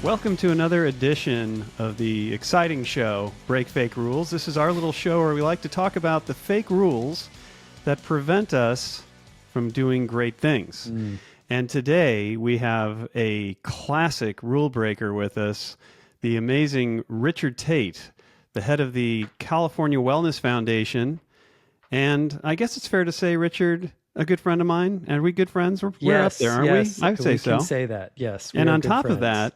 Welcome to another edition of the exciting show, Break Fake Rules. This is our little show where we like to talk about the fake rules that prevent us from doing great things. And today we have a classic rule breaker with us, the amazing Richard Tate, the head of the California Wellness Foundation. And I guess it's fair to say, Richard, a good friend of mine. Are we good friends? We're up there, aren't we? I'd say so. We can say that, yes. And on top of that,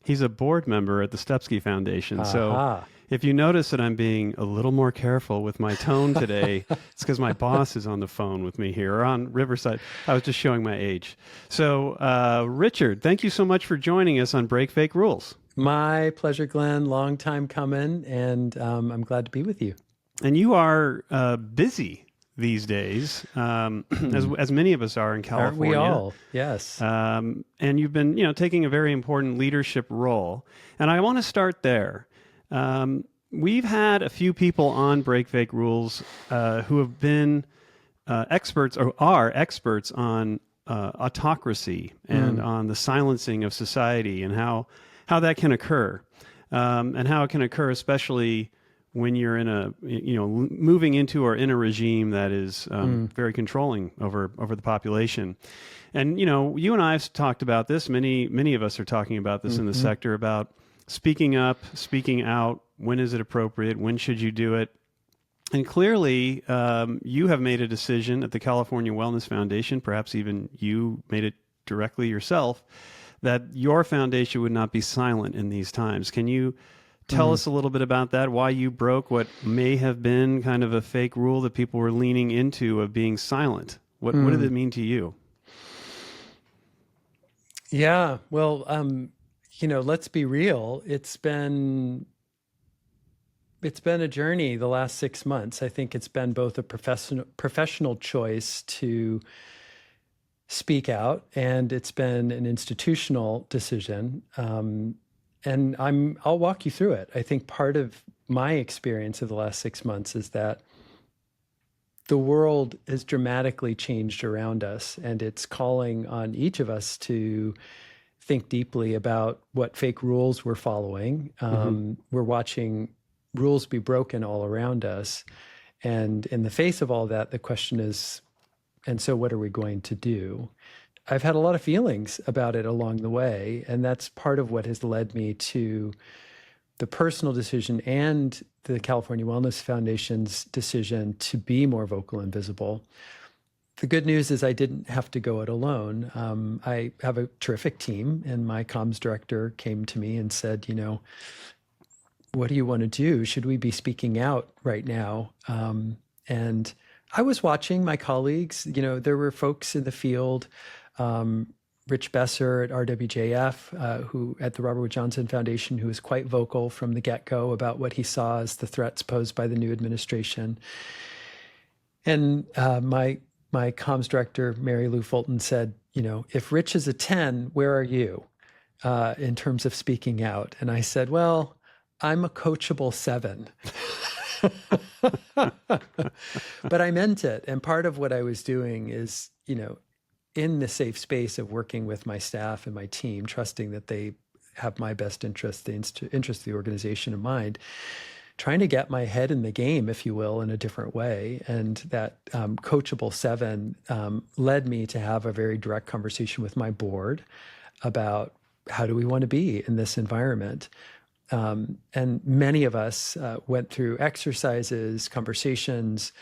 he's a board member at the Stupski Foundation. So if you notice that I'm being a little more careful with my tone today, it's because my boss is on the phone with me here, or on Riverside. I was just showing my age. So, Richard, thank you so much for joining us on Break Fake Rules. My pleasure, Glenn. Long time coming, and I'm glad to be with you. And you are busy these days, as many of us are in California. Aren't we all? Yes. And you've been, taking a very important leadership role. And I want to start there. We've had a few people on Break Fake Rules who have been experts or are experts on autocracy and on the silencing of society and how that can occur, and how it can occur especially when you're in a, moving into or in a regime that is very controlling over the population. And, you and I have talked about this. Many of us are talking about this in the sector, about speaking up, speaking out. When is it appropriate? When should you do it? And clearly, you have made a decision at the California Wellness Foundation, perhaps even you made it directly yourself, that your foundation would not be silent in these times. Can you tell us a little bit about that, why you broke what may have been kind of a fake rule that people were leaning into of being silent? What did it mean to you? Yeah, well, let's be real. It's been a journey the last 6 months. I think it's been both a professional choice to speak out, and it's been an institutional decision. And I'll walk you through it. I think part of my experience of the last 6 months is that the world has dramatically changed around us, and it's calling on each of us to think deeply about what fake rules we're following. We're watching rules be broken all around us. And in the face of all that, the question is, and so what are we going to do? I've had a lot of feelings about it along the way, and that's part of what has led me to the personal decision and the California Wellness Foundation's decision to be more vocal and visible. The good news is I didn't have to go it alone. I have a terrific team, and my comms director came to me and said, what do you want to do? Should we be speaking out right now? And I was watching my colleagues. There were folks in the field, Rich Besser at RWJF, who at the Robert Wood Johnson Foundation, who was quite vocal from the get-go about what he saw as the threats posed by the new administration. And my comms director, Mary Lou Fulton, said, if Rich is a 10, where are you in terms of speaking out? And I said, well, I'm a coachable 7. But I meant it. And part of what I was doing is, in the safe space of working with my staff and my team, trusting that they have my best interest, the interest of the organization in mind, trying to get my head in the game, if you will, in a different way. And that coachable 7 led me to have a very direct conversation with my board about how do we want to be in this environment. And many of us went through exercises, conversations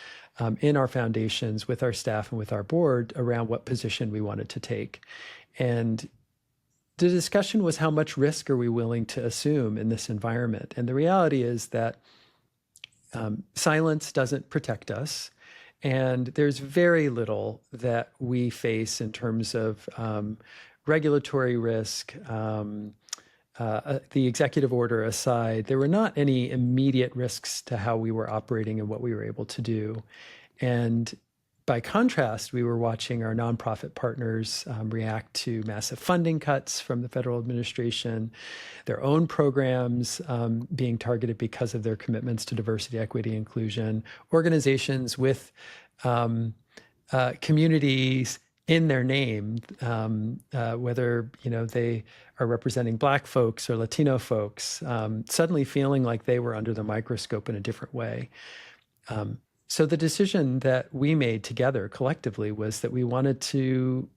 in our foundations with our staff and with our board around what position we wanted to take. And the discussion was, how much risk are we willing to assume in this environment? And the reality is that silence doesn't protect us. And there's very little that we face in terms of regulatory risk. The executive order aside, there were not any immediate risks to how we were operating and what we were able to do. And by contrast, we were watching our nonprofit partners react to massive funding cuts from the federal administration, their own programs being targeted because of their commitments to diversity, equity, inclusion, organizations with communities in their name, whether they are representing Black folks or Latino folks, suddenly feeling like they were under the microscope in a different way. So the decision that we made together collectively was that we wanted to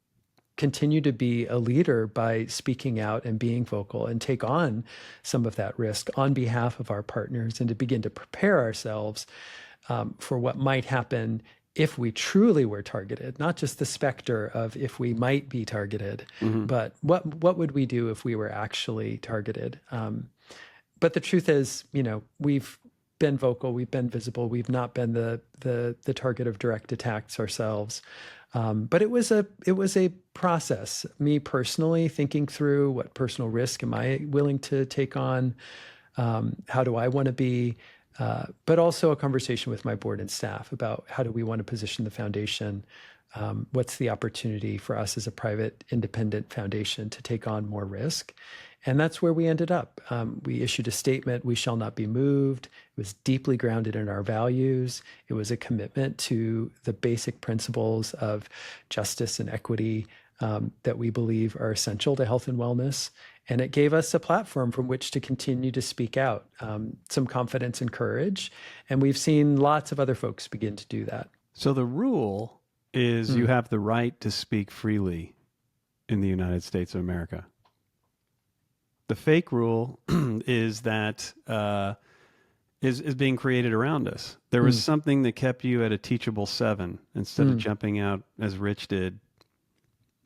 continue to be a leader by speaking out and being vocal and take on some of that risk on behalf of our partners, and to begin to prepare ourselves for what might happen if we truly were targeted, not just the specter of if we might be targeted, but what would we do if we were actually targeted? But the truth is, we've been vocal, we've been visible, we've not been the target of direct attacks ourselves. But it was a process. Me personally thinking through what personal risk am I willing to take on, how do I want to be, but also a conversation with my board and staff about how do we want to position the foundation, what's the opportunity for us as a private independent foundation to take on more risk. And that's where we ended up. We issued a statement, "We shall not be moved." It was deeply grounded in our values. It was a commitment to the basic principles of justice and equity that we believe are essential to health and wellness. And it gave us a platform from which to continue to speak out, some confidence and courage. And we've seen lots of other folks begin to do that. So the rule is you have the right to speak freely in the United States of America. The fake rule is that is being created around us. There was something that kept you at a teachable 7 instead of jumping out as Rich did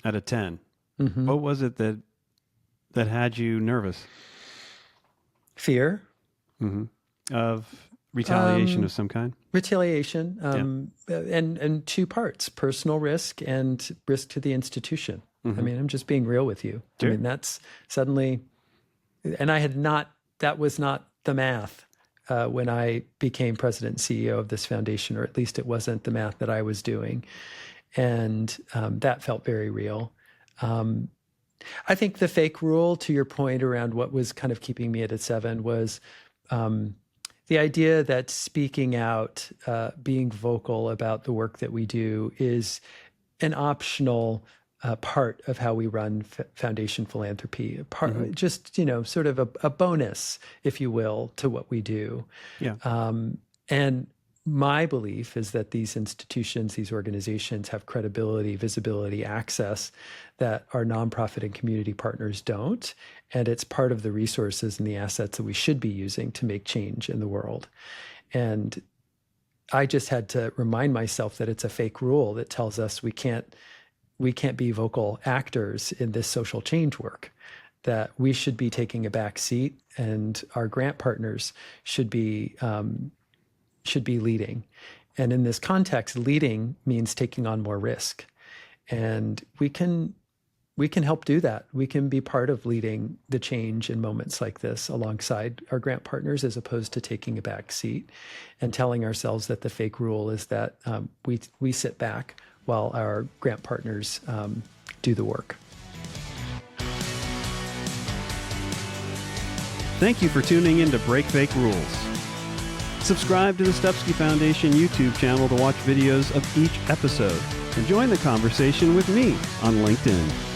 at a 10. What was it that had you nervous? Fear. Of retaliation of some kind? Retaliation, and two parts: personal risk and risk to the institution. I mean, I'm just being real with you. Sure. I mean, that's suddenly, and that was not the math when I became president and CEO of this foundation, or at least it wasn't the math that I was doing. And that felt very real. I think the fake rule, to your point around what was kind of keeping me at a 7, was the idea that speaking out, being vocal about the work that we do is an optional part of how we run foundation philanthropy, just, sort of a bonus, if you will, to what we do. Yeah. And my belief is that these institutions, these organizations have credibility, visibility, access that our nonprofit and community partners don't. And it's part of the resources and the assets that we should be using to make change in the world. And I just had to remind myself that it's a fake rule that tells us we can't be vocal actors in this social change work, that we should be taking a back seat, and our grant partners should be leading. And in this context, leading means taking on more risk. And we can help do that. We can be part of leading the change in moments like this alongside our grant partners, as opposed to taking a back seat and telling ourselves that the fake rule is that we sit back while our grant partners do the work. Thank you for tuning in to Break Fake Rules. Subscribe to the Stupski Foundation YouTube channel to watch videos of each episode, and join the conversation with me on LinkedIn.